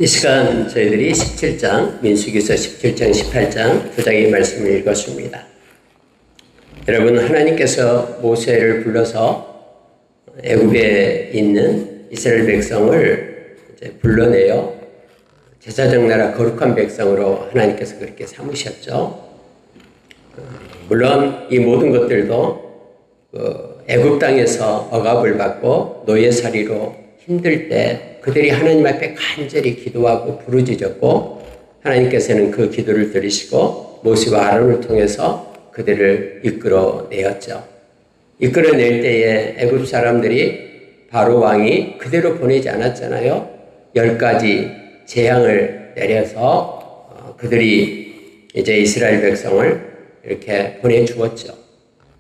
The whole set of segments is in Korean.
이 시간 저희들이 17장, 민수기서 17장, 18장 두 장의 말씀을 읽었습니다. 여러분, 하나님께서 모세를 불러서 애굽에 있는 이스라엘 백성을 불러내어 제사장 나라 거룩한 백성으로 하나님께서 그렇게 삼으셨죠. 물론 이 모든 것들도 애굽 땅에서 억압을 받고 노예살이로 힘들 때 그들이 하나님 앞에 간절히 기도하고 부르짖었고, 하나님께서는 그 기도를 들으시고 모세와 아론을 통해서 그들을 이끌어내었죠. 이끌어낼 때에 애굽 사람들이 바로 왕이 그대로 보내지 않았잖아요. 10가지 재앙을 내려서 그들이 이제 이스라엘 백성을 이렇게 보내주었죠.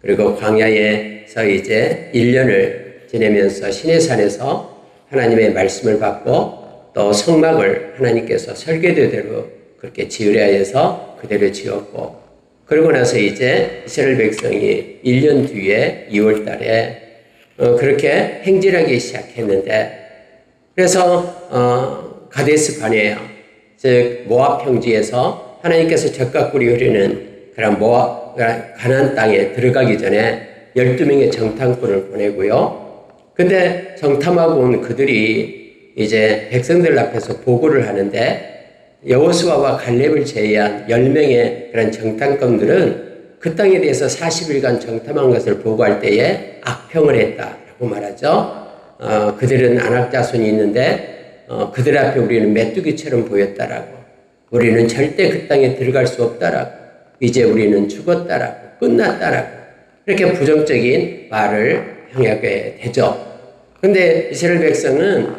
그리고 광야에서 이제 1년을 지내면서 시내산에서 하나님의 말씀을 받고 또 성막을 하나님께서 설계도대로 그렇게 지으려 해서 그대로 지었고, 그러고 나서 이제 이스라엘 백성이 1년 뒤에 2월 달에 그렇게 행진하기 시작했는데, 그래서 가데스 바네아, 즉 모압 평지에서 하나님께서 젖과 꿀이 흐르는 그런 모압 가나안 땅에 들어가기 전에 12명의 정탐꾼을 보내고요. 근데 정탐하고 온 그들이 이제 백성들 앞에서 보고를 하는데, 여호수아와 갈렙을 제외한 10명의 그런 정탐꾼들은 그 땅에 대해서 40일간 정탐한 것을 보고할 때에 악평을 했다라고 말하죠. 그들은 아낙 자손이 있는데 그들 앞에 우리는 메뚜기처럼 보였다라고, 우리는 절대 그 땅에 들어갈 수 없다라고, 이제 우리는 죽었다라고, 끝났다라고, 이렇게 부정적인 말을 향하게 되죠. 근데 이스라엘 백성은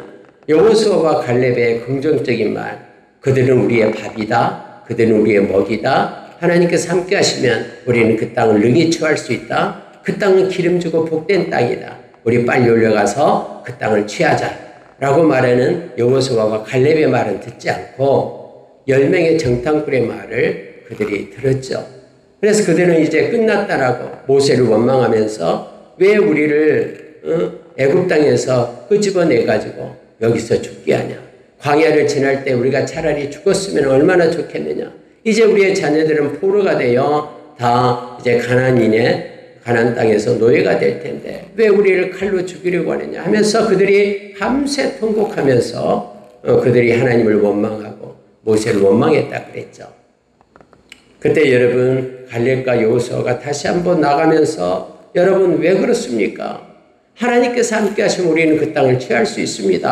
여호수아와 갈렙의 긍정적인 말, 그들은 우리의 밥이다, 그들은 우리의 먹이다, 하나님께서 함께 하시면 우리는 그 땅을 능히 취할 수 있다, 그 땅은 기름지고 복된 땅이다, 우리 빨리 올라가서 그 땅을 취하자 라고 말하는 여호수아와 갈렙의 말은 듣지 않고 10명의 정탐꾼의 말을 그들이 들었죠. 그래서 그들은 이제 끝났다라고 모세를 원망하면서 왜 우리를 애굽 땅에서 끄집어내가지고 여기서 죽게 하냐, 광야를 지날 때 우리가 차라리 죽었으면 얼마나 좋겠느냐, 이제 우리의 자녀들은 포로가 되어 다 이제 가나안 땅에서 노예가 될 텐데 왜 우리를 칼로 죽이려고 하느냐 하면서 그들이 밤새 통곡하면서 그들이 하나님을 원망하고 모세를 원망했다 그랬죠. 그때 여러분, 갈렙과 여호수아가 다시 한번 나가면서 여러분 왜 그렇습니까? 하나님께서 함께 하시면 우리는 그 땅을 취할 수 있습니다.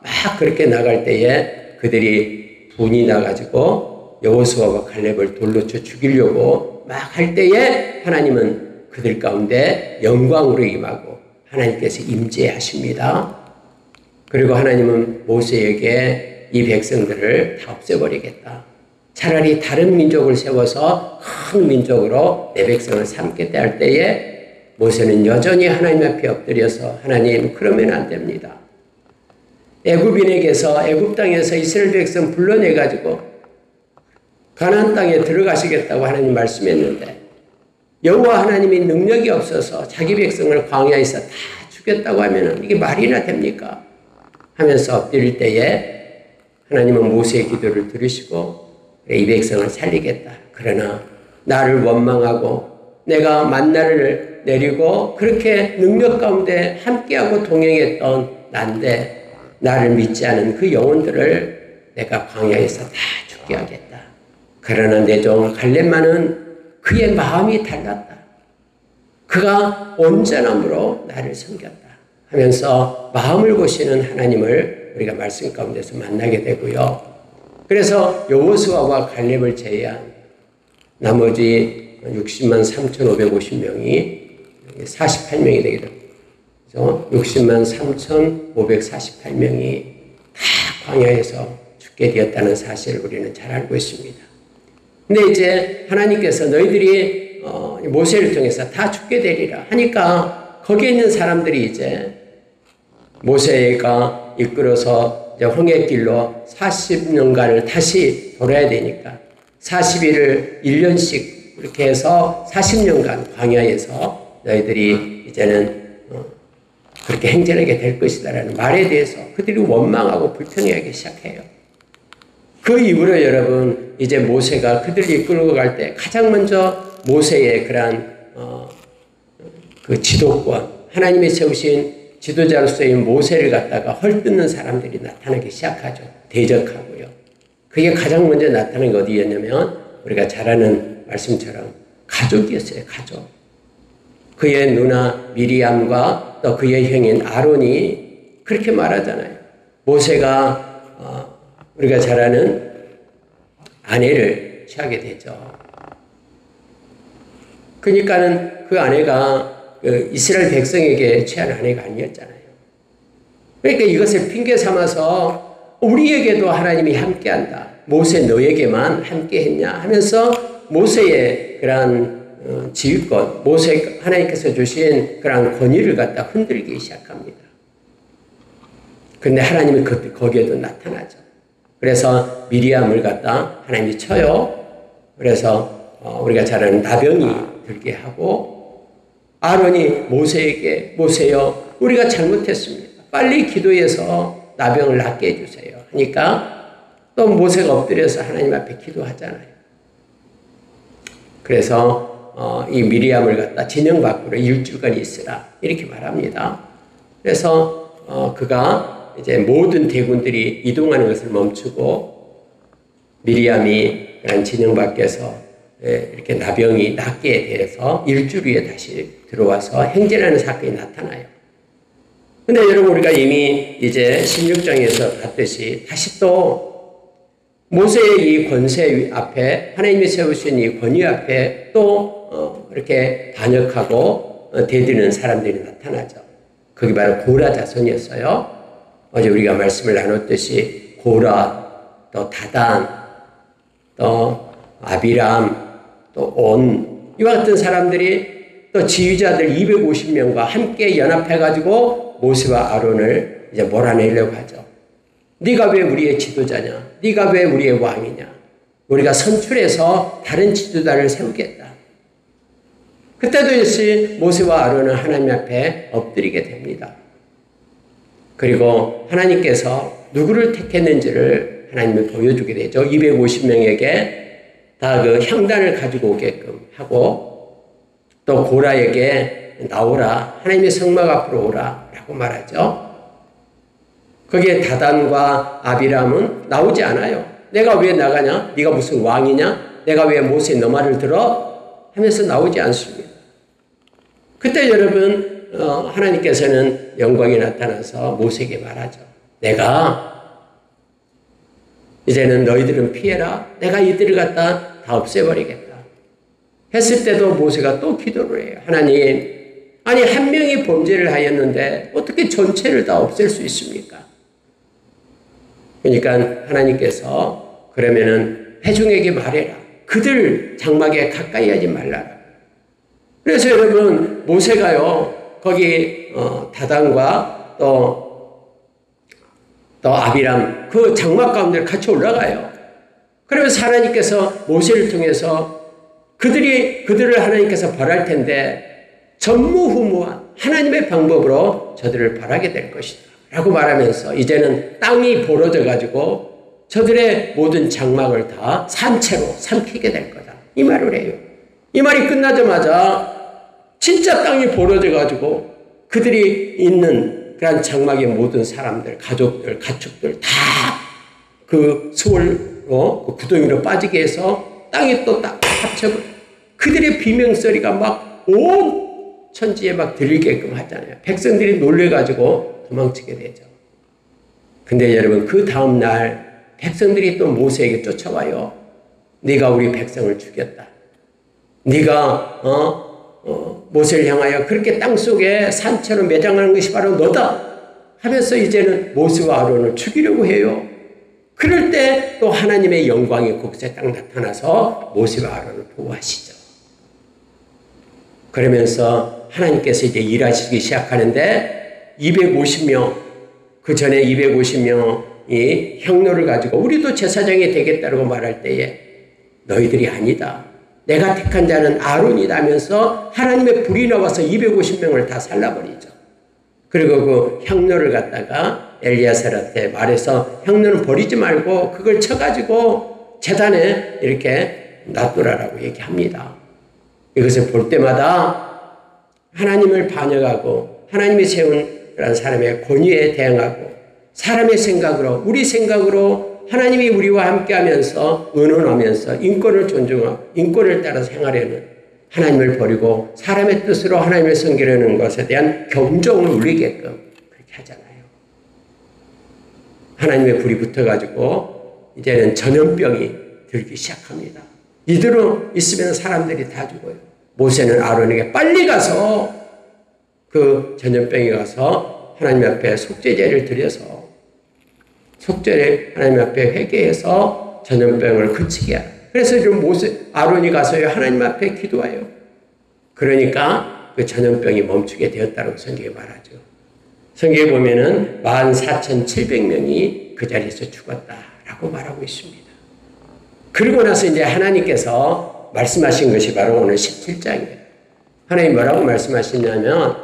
막 그렇게 나갈 때에 그들이 분이 나가지고 여호수아와 갈렙을 돌로 쳐 죽이려고 막 할 때에 하나님은 그들 가운데 영광으로 임하고 하나님께서 임재하십니다. 그리고 하나님은 모세에게 이 백성들을 다 없애버리겠다, 차라리 다른 민족을 세워서 큰 민족으로 내 백성을 삼겠다 할 때에 모세는 여전히 하나님 앞에 엎드려서 하나님, 그러면 안 됩니다. 애굽인에게서 애굽 땅에서 이스라엘 백성 불러내가지고 가나안 땅에 들어가시겠다고 하나님 말씀했는데 여호와 하나님이 능력이 없어서 자기 백성을 광야에서 다 죽였다고 하면 이게 말이나 됩니까? 하면서 엎드릴 때에 하나님은 모세의 기도를 들으시고 이 백성을 살리겠다. 그러나 나를 원망하고 내가 만나를 내리고 그렇게 능력 가운데 함께하고 동행했던 난데 나를 믿지 않은 그 영혼들을 내가 광야에서 다 죽게 하겠다. 그러나 내 종 갈렙만은 그의 마음이 달랐다. 그가 온전함으로 나를 섬겼다 하면서 마음을 보시는 하나님을 우리가 말씀 가운데서 만나게 되고요. 그래서 여호수아와 갈렙을 제외한 나머지 60만 3,550명이 48명이 되게 됩니다. 그래서 60만 3,548명이 다 광야에서 죽게 되었다는 사실을 우리는 잘 알고 있습니다. 근데 이제 하나님께서 너희들이 모세를 통해서 다 죽게 되리라 하니까 거기에 있는 사람들이 이제 모세가 이끌어서 이제 홍해길로 40년간을 다시 돌아야 되니까 40일을 1년씩 그렇게 해서 40년간 광야에서 너희들이 이제는 그렇게 행진하게 될 것이다라는 말에 대해서 그들이 원망하고 불평해하기 시작해요. 그 이후로 여러분 이제 모세가 그들을 이끌고 갈 때 가장 먼저 모세의 그러한 그 지도권, 하나님이 세우신 지도자로서의 모세를 갖다가 헐뜯는 사람들이 나타나기 시작하죠. 대적하고요. 그게 가장 먼저 나타난 게 어디였냐면 우리가 잘 아는 말씀처럼 가족이었어요. 가족. 그의 누나 미리암과 또 그의 형인 아론이 그렇게 말하잖아요. 모세가 우리가 잘 아는 아내를 취하게 되죠. 그러니까는 그 아내가 그 이스라엘 백성에게 취한 아내가 아니었잖아요. 그러니까 이것을 핑계 삼아서 우리에게도 하나님이 함께한다. 모세 너에게만 함께했냐 하면서 모세의 그러한 지휘권, 모세 하나님께서 주신 그러한 권위를 갖다 흔들기 시작합니다. 그런데 하나님이 거기에도 나타나죠. 그래서 미리암을 갖다 하나님이 쳐요. 그래서 우리가 잘 아는 나병이 들게 하고 아론이 모세에게 모세여 우리가 잘못했습니다. 빨리 기도해서 나병을 낫게 해주세요. 하니까 또 모세가 엎드려서 하나님 앞에 기도하잖아요. 그래서 이 미리암을 갖다 진영 밖으로 일주일간 있으라 이렇게 말합니다. 그래서 그가 이제 모든 대군들이 이동하는 것을 멈추고 미리암이 그런 진영 밖에서 이렇게 나병이 낫게 돼서 일주일 후에 다시 들어와서 행진하는 사건이 나타나요. 근데 여러분 우리가 이미 이제 16장에서 봤듯이 다시 또 모세의 이 권세 앞에 하나님이 세우신 이 권위 앞에 또 이렇게 반역하고 대드는 사람들이 나타나죠. 그게 바로 고라 자손이었어요. 어제 우리가 말씀을 나눴듯이 고라, 또 다단, 또 아비람, 또 온, 이와 같은 사람들이 또 지휘자들 250명과 함께 연합해가지고 모세와 아론을 이제 몰아내려고 하죠. 네가 왜 우리의 지도자냐? 네가 왜 우리의 왕이냐? 우리가 선출해서 다른 지도자를 세우겠다. 그때도 역시 모세와 아론은 하나님 앞에 엎드리게 됩니다. 그리고 하나님께서 누구를 택했는지를 하나님이 보여주게 되죠. 250명에게 다 그 향단을 가지고 오게끔 하고 또 고라에게 나오라. 하나님의 성막 앞으로 오라. 라고 말하죠. 거기에 다단과 아비람은 나오지 않아요. 내가 왜 나가냐? 네가 무슨 왕이냐? 내가 왜 모세 너 말을 들어? 하면서 나오지 않습니다. 그때 여러분 하나님께서는 영광이 나타나서 모세에게 말하죠. 내가 이제는 너희들은 피해라. 내가 이들을 갖다 다 없애버리겠다. 했을 때도 모세가 또 기도를 해요. 하나님, 아니 한 명이 범죄를 하였는데 어떻게 전체를 다 없앨 수 있습니까? 그러니까 하나님께서 그러면은 회중에게 말해라. 그들 장막에 가까이 하지 말라라. 그래서 여러분 모세가요 거기 다단과 또 아비람 그 장막 가운데 같이 올라가요. 그러면서 하나님께서 모세를 통해서 그들을 하나님께서 벌할 텐데 전무후무한 하나님의 방법으로 저들을 벌하게 될 것이다 라고 말하면서 이제는 땅이 벌어져 가지고 저들의 모든 장막을 다 산채로 삼키게 될 거다 이 말을 해요. 이 말이 끝나자마자 진짜 땅이 벌어져 가지고 그들이 있는 그런 장막의 모든 사람들, 가족들, 가축들 다 그 수월로 그 구덩이로 빠지게 해서 땅이 또 딱 합쳐버려. 그들의 비명소리가 막 온 천지에 막 들리게끔 하잖아요. 백성들이 놀래가지고 도망치게 되죠. 근데 여러분 그 다음날 백성들이 또 모세에게 쫓아와요. 네가 우리 백성을 죽였다. 네가 모세를 향하여 그렇게 땅속에 산처럼 매장하는 것이 바로 너다 하면서 이제는 모세와 아론을 죽이려고 해요. 그럴 때 또 하나님의 영광이 곳에 딱 나타나서 모세와 아론을 보호하시죠. 그러면서 하나님께서 이제 일하시기 시작하는데 250명, 그 전에 250명이 향로를 가지고 우리도 제사장이 되겠다고 말할 때에 너희들이 아니다. 내가 택한 자는 아론이다 하면서 하나님의 불이 나와서 250명을 다 살라버리죠. 그리고 그 향로를 갖다가 엘리야살한테 말해서 형 너는 버리지 말고 그걸 쳐가지고 제단에 이렇게 놔두라라고 얘기합니다. 이것을 볼 때마다 하나님을 반역하고 하나님이 세운 그런 사람의 권위에 대응하고 사람의 생각으로 우리 생각으로 하나님이 우리와 함께하면서 의논하면서 인권을 존중하고 인권을 따라 생활하는 하나님을 버리고 사람의 뜻으로 하나님을 섬기려는 것에 대한 경종을 울리게끔 그렇게 하잖아요. 하나님의 불이 붙어가지고 이제는 전염병이 들기 시작합니다. 이대로 있으면 사람들이 다 죽어요. 모세는 아론에게 빨리 가서 그 전염병이 가서 하나님 앞에 속죄제를 드려서 속죄를 하나님 앞에 회개해서 전염병을 그치게 하라. 그래서 지금 아론이 가서요 하나님 앞에 기도해요. 그러니까 그 전염병이 멈추게 되었다고 성경에 말하죠. 성경에 보면은 14,700명이 그 자리에서 죽었다라고 말하고 있습니다. 그리고 나서 이제 하나님께서 말씀하신 것이 바로 오늘 17장이에요. 하나님 뭐라고 말씀하시냐면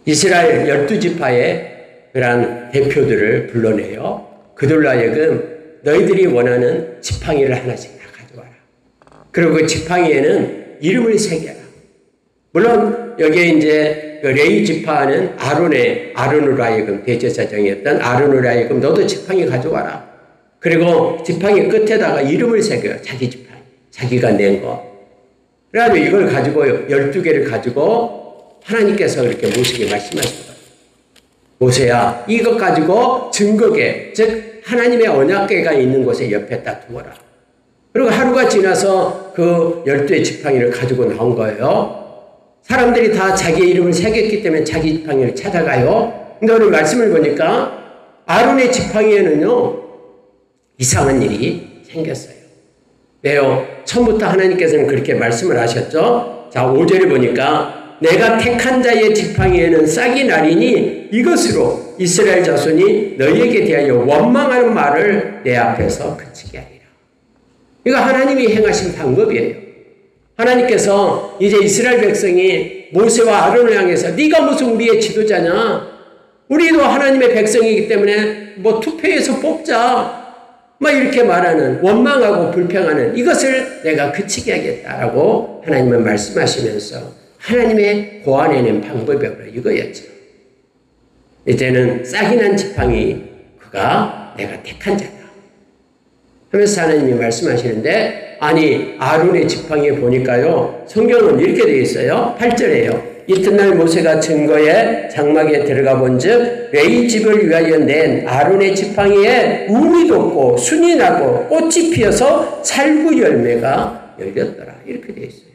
이스라엘 12지파의 그러한 대표들을 불러내요. 그들로 하여금 너희들이 원하는 지팡이를 하나씩 다 가져와라. 그리고 그 지팡이에는 이름을 새겨라. 물론 여기에 이제 그 레위 지파는 아론으로 하여금 대제사장이었던 아론으로 하여금 너도 지팡이 가져와라. 그리고 지팡이 끝에다가 이름을 새겨요. 자기 지팡이. 자기가 낸 거. 그래가지고 이걸 가지고요. 12개를 가지고 하나님께서 그렇게 모세에게 말씀하십니다. 모세야, 이것 가지고 증거계, 즉 하나님의 언약궤가 있는 곳에 옆에 딱 두어라. 그리고 하루가 지나서 그 12의 지팡이를 가지고 나온 거예요. 사람들이 다 자기의 이름을 새겼기 때문에 자기 지팡이를 찾아가요. 근데 오늘 말씀을 보니까 아론의 지팡이에는요, 이상한 일이 생겼어요. 왜요? 처음부터 하나님께서는 그렇게 말씀을 하셨죠. 자, 5절에 보니까 내가 택한 자의 지팡이에는 싹이 나리니 이것으로 이스라엘 자손이 너희에게 대하여 원망하는 말을 내 앞에서 그치게 하리라. 이거 하나님이 행하신 방법이에요. 하나님께서 이제 이스라엘 백성이 모세와 아론을 향해서 네가 무슨 우리의 지도자냐? 우리도 하나님의 백성이기 때문에 뭐 투표해서 뽑자. 막 이렇게 말하는 원망하고 불평하는 이것을 내가 그치게 하겠다라고 하나님은 말씀하시면서 하나님의 고안해낸 방법이 바로 이거였죠. 이제는 싹이 난 지팡이 그가 내가 택한 자다 하면서 하나님이 말씀하시는데 아니 아론의 지팡이에 보니까요 성경은 이렇게 되어 있어요. 8절에요. 이튿날 모세가 증거의 장막에 들어가 본즉 레위 집을 위하여 낸 아론의 지팡이에 움이 돋고 순이 나고 꽃이 피어서 살구 열매가 열렸더라. 이렇게 되어 있어요.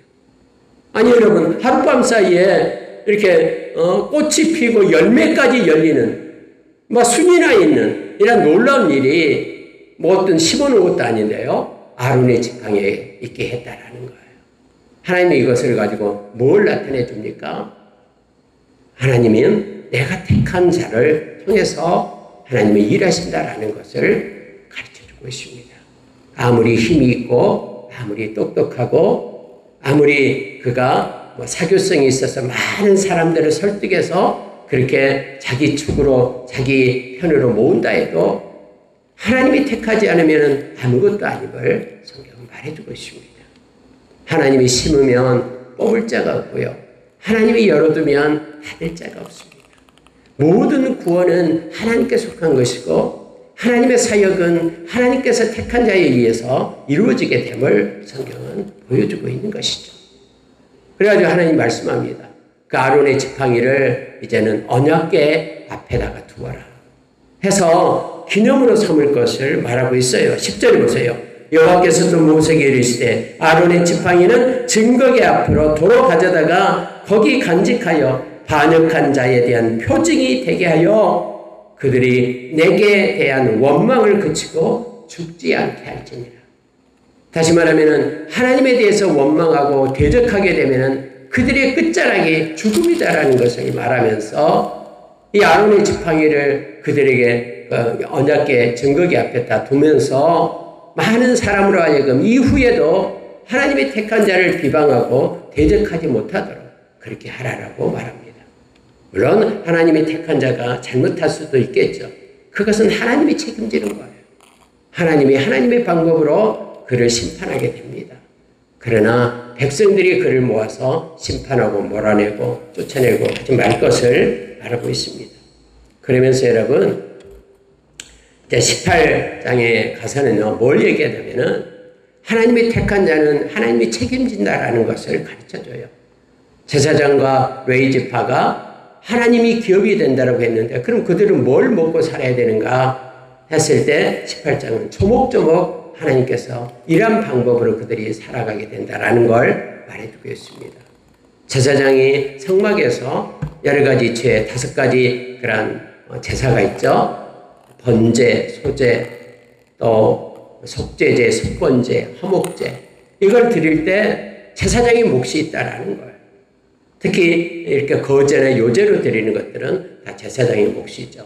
아니 여러분 하룻밤 사이에 이렇게 꽃이 피고 열매까지 열리는 뭐 순이 나 있는 이런 놀라운 일이 뭐 어떤 심어놓은 것도 아닌데요. 아론의 지팡이에 있게 했다라는 거예요. 하나님이 이것을 가지고 뭘 나타내 줍니까? 하나님은 내가 택한 자를 통해서 하나님이 일하신다라는 것을 가르쳐주고 있습니다. 아무리 힘이 있고 아무리 똑똑하고 아무리 그가 뭐 사교성이 있어서 많은 사람들을 설득해서 그렇게 자기 축으로 자기 편으로 모은다 해도 하나님이 택하지 않으면 아무것도 아님을 성경은 말해주고 있습니다. 하나님이 심으면 뽑을 자가 없고요. 하나님이 열어두면 닫을 자가 없습니다. 모든 구원은 하나님께 속한 것이고 하나님의 사역은 하나님께서 택한 자에 의해서 이루어지게 됨을 성경은 보여주고 있는 것이죠. 그래가지고 하나님 말씀합니다. 그 아론의 지팡이를 이제는 언약궤 앞에다가 두어라 해서 기념으로 삼을 것을 말하고 있어요. 10절에 보세요. 여호와께서도 모세에게 이르시되 아론의 지팡이는 증거궤 앞으로 도로 가져다가 거기 간직하여 반역한 자에 대한 표징이 되게 하여 그들이 내게 대한 원망을 그치고 죽지 않게 할지니라. 다시 말하면 하나님에 대해서 원망하고 대적하게 되면 그들의 끝자락이 죽음이다라는 것을 말하면서 이 아론의 지팡이를 그들에게 언약궤 증거궤 앞에다 두면서 많은 사람으로 하여금 이후에도 하나님의 택한 자를 비방하고 대적하지 못하도록 그렇게 하라라고 말합니다. 물론 하나님이 택한 자가 잘못할 수도 있겠죠. 그것은 하나님이 책임지는 거예요. 하나님이 하나님의 방법으로 그를 심판하게 됩니다. 그러나 백성들이 그를 모아서 심판하고 몰아내고 쫓아내고 하지 말 것을 말하고 있습니다. 그러면서 여러분 이제 18장에 가서는요, 뭘 얘기하냐면은 하나님이 택한 자는 하나님이 책임진다라는 것을 가르쳐줘요. 제사장과 레위 지파가 하나님이 기업이 된다라고 했는데 그럼 그들은 뭘 먹고 살아야 되는가 했을 때 18장은 조목조목 하나님께서 이런 방법으로 그들이 살아가게 된다라는 걸 말해주고 있습니다. 제사장이 성막에서 여러 가지 죄 5가지 그런 제사가 있죠. 번제, 소제, 또 속죄제, 속건제, 화목제 이걸 드릴 때 제사장의 몫이 있다라는 거예요. 특히 이렇게 거제나 요제로 드리는 것들은 다 제사장의 몫이죠.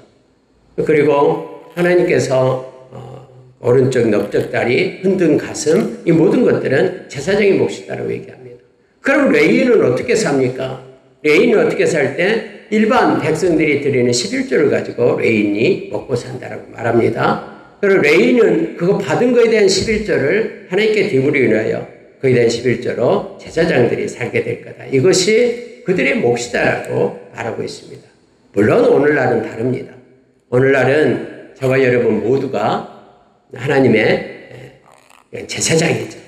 그리고 하나님께서 오른쪽 넓적다리, 흔든 가슴 이 모든 것들은 제사장의 몫이다라고 얘기합니다. 그럼 레위인은 어떻게 삽니까? 레위인은 어떻게 살 때 일반 백성들이 드리는 11조를 가지고 레위인이 먹고 산다라고 말합니다. 그리고 레위인은 그거 받은 거에 대한 11조를 하나님께 뒤무리 인하여 거기에 대한 11조로 제사장들이 살게 될 거다. 이것이 그들의 몫이다라고 말하고 있습니다. 물론 오늘날은 다릅니다. 오늘날은 저와 여러분 모두가 하나님의 제사장이죠.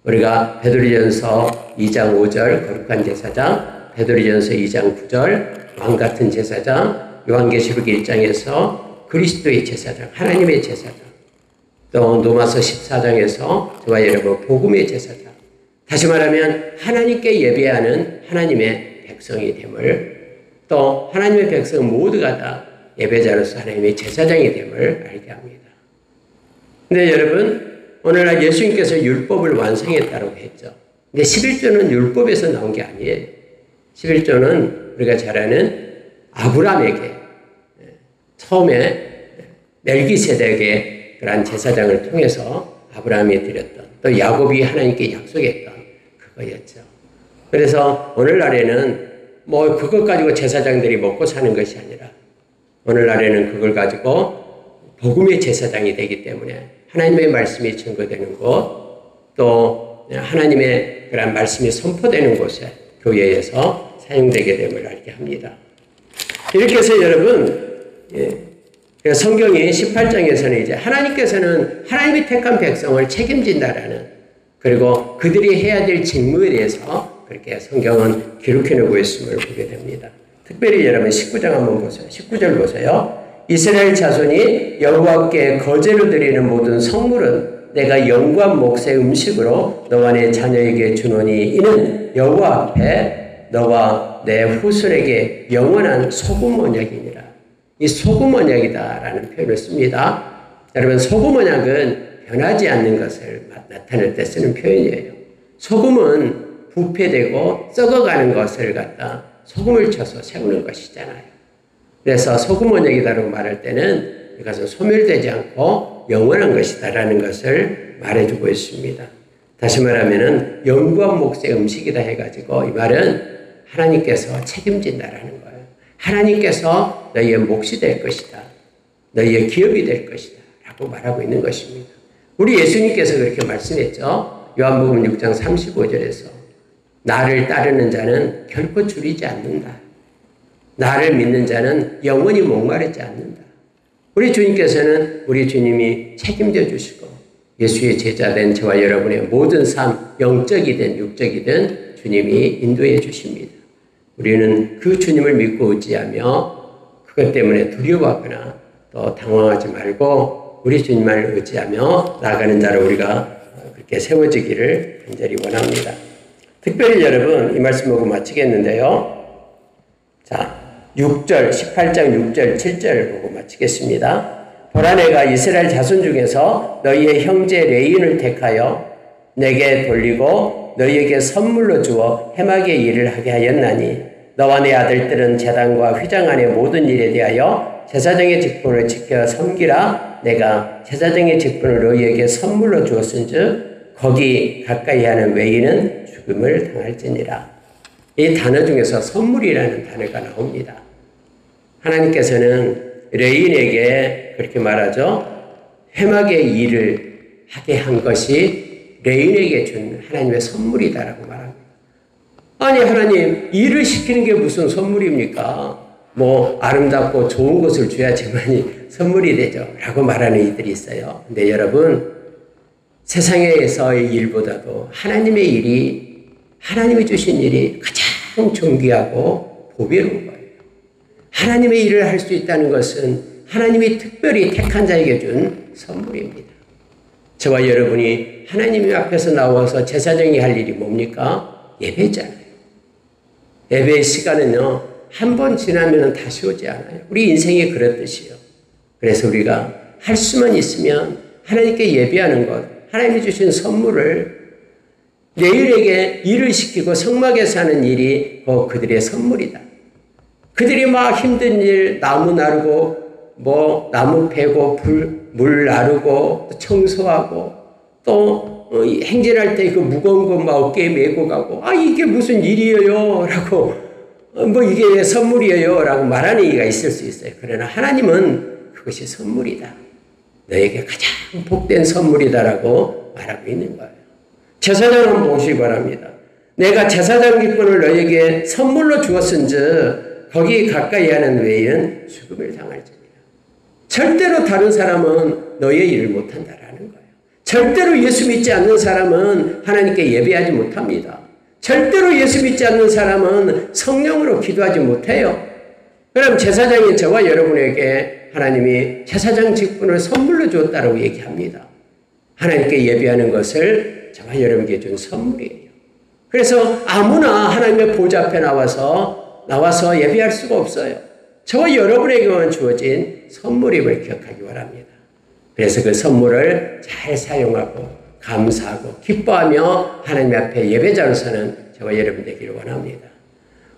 우리가 베드로전서 2장 5절 거룩한 제사장, 베드로전서 2장 9절 왕같은 제사장, 요한계시록 1장에서 그리스도의 제사장, 하나님의 제사장, 또 로마서 14장에서 저와 여러분 복음의 제사장, 다시 말하면 하나님께 예배하는 하나님의 백성이 됨을, 또 하나님의 백성 모두가 다 예배자로서 하나님의 제사장이 됨을 알게 합니다. 근데 여러분 오늘날 예수님께서 율법을 완성했다고 했죠. 근데 11조는 율법에서 나온 게 아니에요. 11조는 우리가 잘 아는 아브라함에게 처음에 멜기세덱의 그런 제사장을 통해서 아브라함이 드렸던, 또 야곱이 하나님께 약속했던 그거였죠. 그래서 오늘날에는 뭐 그것 가지고 제사장들이 먹고 사는 것이 아니라 오늘날에는 그걸 가지고 복음의 제사장이 되기 때문에 하나님의 말씀이 증거되는 곳, 또 하나님의 그런 말씀이 선포되는 곳에 교회에서 사용되게 됨을 알게 합니다. 이렇게 해서 여러분, 성경이 18장에서는 이제 하나님께서는 하나님이 택한 백성을 책임진다라는, 그리고 그들이 해야 될 직무에 대해서 그렇게 성경은 기록해놓고 있음을 보게 됩니다. 특별히 여러분 19장 한번 보세요. 19절 보세요. 이스라엘 자손이 여호와께 거제로 드리는 모든 성물은 내가 영과 몫의 음식으로 너와 내 자녀에게 주노니 이는 여호와 앞에 너와 내 후손에게 영원한 소금 언약이니라. 이 소금 언약이다라는 표현을 씁니다. 여러분 소금 언약은 변하지 않는 것을 나타낼 때 쓰는 표현이에요. 소금은 부패되고 썩어가는 것을 갖다 소금을 쳐서 세우는 것이잖아요. 그래서 소금 언약이다라고 말할 때는 이것은 소멸되지 않고 영원한 것이다라는 것을 말해주고 있습니다. 다시 말하면은 영과 몫의 음식이다 해가지고 이 말은 하나님께서 책임진다라는 거예요. 하나님께서 너희의 몫이 될 것이다. 너희의 기업이 될 것이다. 라고 말하고 있는 것입니다. 우리 예수님께서 그렇게 말씀했죠. 요한복음 6장 35절에서 나를 따르는 자는 결코 줄이지 않는다. 나를 믿는 자는 영원히 목마르지 않는다. 우리 주님께서는 우리 주님이 책임져 주시고 예수의 제자된 저와 여러분의 모든 삶, 영적이든 육적이든 주님이 인도해 주십니다. 우리는 그 주님을 믿고 의지하며 그것 때문에 두려워하거나 또 당황하지 말고 우리 주님을 의지하며 나아가는 자로 우리가 그렇게 세워지기를 간절히 원합니다. 특별히 여러분 이 말씀 보고 마치겠는데요. 자, 6절, 18장 6절, 7절 보고 마치겠습니다. 보라 내가 이스라엘 자손 중에서 너희의 형제 레위인을 택하여 내게 돌리고 너희에게 선물로 주어 해마게 일을 하게 하였나니 너와 내 아들들은 제단과 휘장 안의 모든 일에 대하여 제사장의 직분을 지켜 섬기라. 내가 제사장의 직분을 너희에게 선물로 주었은즉 거기 가까이 하는 외인은 죽음을 당할지니라. 이 단어 중에서 선물이라는 단어가 나옵니다. 하나님께서는 레인에게 그렇게 말하죠. 회막의 일을 하게 한 것이 레인에게 준 하나님의 선물이다라고 말합니다. 아니 하나님, 일을 시키는 게 무슨 선물입니까? 뭐 아름답고 좋은 것을 줘야지만이 선물이 되죠 라고 말하는 이들이 있어요. 근데 여러분, 세상에서의 일보다도 하나님의 일이, 하나님이 주신 일이 가장 존귀하고 보배로운 거예요. 하나님의 일을 할 수 있다는 것은 하나님이 특별히 택한 자에게 준 선물입니다. 저와 여러분이 하나님 앞에서 나와서 제사장이 할 일이 뭡니까? 예배잖아요. 예배의 시간은요, 한 번 지나면 다시 오지 않아요. 우리 인생이 그렇듯이요. 그래서 우리가 할 수만 있으면 하나님께 예배하는 것, 하나님이 주신 선물을 레인에게 일을 시키고 성막에서 하는 일이 그들의 선물이다. 그들이 막 힘든 일, 나무 나르고 뭐 나무 패고 물 나르고 청소하고 또 행진할 때 그 무거운 거 막 어깨에 메고 가고, 아 이게 무슨 일이에요 라고, 뭐 이게 선물이에요 라고 말하는 이가 있을 수 있어요. 그러나 하나님은 그것이 선물이다, 너에게 가장 복된 선물이다라고 말하고 있는 거예요. 제사장을 한번 보시기 바랍니다. 내가 제사장 기권을 너에게 선물로 주었은즉 거기 가까이 하는 외에는 죽음을 당할지니라. 절대로 다른 사람은 너의 일을 못한다라는 거예요. 절대로 예수 믿지 않는 사람은 하나님께 예배하지 못합니다. 절대로 예수 믿지 않는 사람은 성령으로 기도하지 못해요. 그럼 제사장인 저와 여러분에게 하나님이 제사장 직분을 선물로 줬다고 얘기합니다. 하나님께 예배하는 것을 저와 여러분에게 준 선물이에요. 그래서 아무나 하나님의 보좌 앞에 나와서 예배할 수가 없어요. 저와 여러분에게만 주어진 선물임을 기억하기 바랍니다. 그래서 그 선물을 잘 사용하고 감사하고 기뻐하며 하나님 앞에 예배자로 사는 저와 여러분 되기를 원합니다.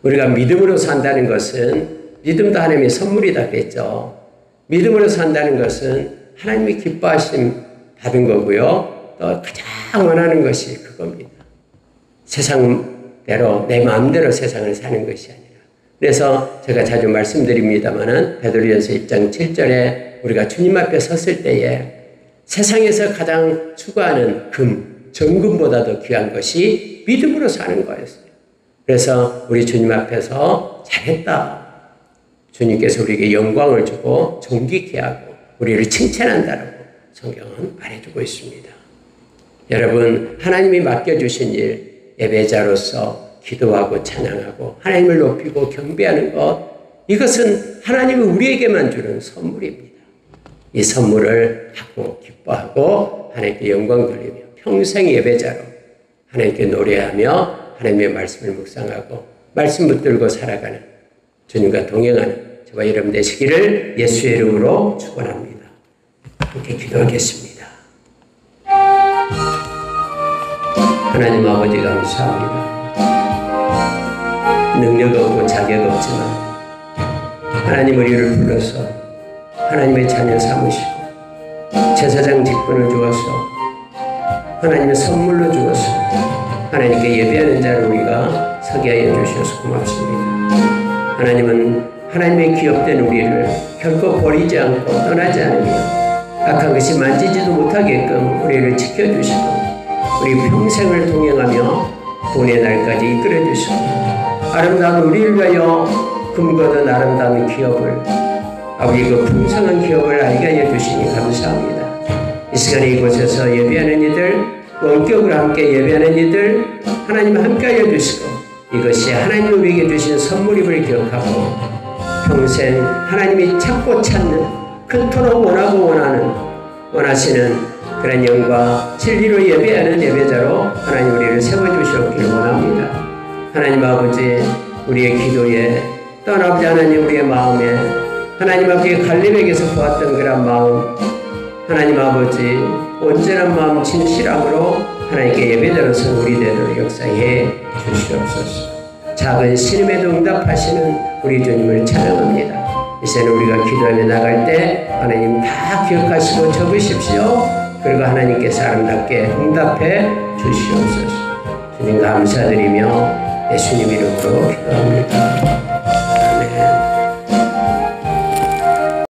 우리가 믿음으로 산다는 것은, 믿음도 하나님의 선물이다 그랬죠. 믿음으로 산다는 것은 하나님이 기뻐하심 받은 거고요. 또 가장 원하는 것이 그겁니다. 세상대로 내 마음대로 세상을 사는 것이 아니라. 그래서 제가 자주 말씀드립니다마는 베드로전서 1장 7절에 우리가 주님 앞에 섰을 때에 세상에서 가장 추구하는 금, 정금보다도 귀한 것이 믿음으로 사는 거였어요. 그래서 우리 주님 앞에서 잘했다, 주님께서 우리에게 영광을 주고 존귀케 하고 우리를 칭찬한다라고 성경은 말해주고 있습니다. 여러분, 하나님이 맡겨주신 일, 예배자로서 기도하고 찬양하고 하나님을 높이고 경배하는 것, 이것은 하나님이 우리에게만 주는 선물입니다. 이 선물을 하고 기뻐하고 하나님께 영광 돌리며 평생 예배자로 하나님께 노래하며 하나님의 말씀을 묵상하고 말씀 붙들고 살아가는, 주님과 동행하는 저와 여러분 되시기를 예수의 이름으로 축원합니다. 함께 기도하겠습니다. 하나님 아버지 감사합니다. 능력 없고 자격 없지만 하나님 우리를 불러서 하나님의 자녀 삼으시고 제사장 직분을 주어서 하나님의 선물로 주어서 하나님께 예배하는 자를 우리가 서게 하여 주셔서 고맙습니다. 하나님은 하나님의 기업된 우리를 결코 버리지 않고 떠나지 않으며 악한 것이 만지지도 못하게끔 우리를 지켜주시고 우리 평생을 동행하며 본의 날까지 이끌어주시고 아름다운 우리를 위하여 금거든 아름다운 기업을, 아버지 그 풍성한 기업을 알게 하여 주시니 감사합니다. 이 시간에 이곳에서 예배하는 이들, 원격으로 함께 예배하는 이들 하나님 함께 하여 주시고 이것이 하나님이 우리에게 주신 선물임을 기억하고 평생 하나님이 찾고 찾는, 그토록 원하고 원하시는 그런 영과 진리로 예배하는 예배자로 하나님 우리를 세워주시옵기를 원합니다. 하나님 아버지, 우리의 기도에 또 아버지 하나님 우리의 마음에 하나님 아버지 갈렙에게서 보았던 그런 마음, 하나님 아버지 온전한 마음 진실함으로 하나님께 예배자로서 우리 되도록 역사해 주시옵소서. 작은 신음에도 응답하시는 우리 주님을 찬양합니다. 이제는 우리가 기도하며 나갈 때 하나님 다 기억하시고 적으십시오. 그리고 하나님께서 아름답게 응답해 주시옵소서. 주님 감사드리며 예수님 이름으로 기도합니다. 아멘.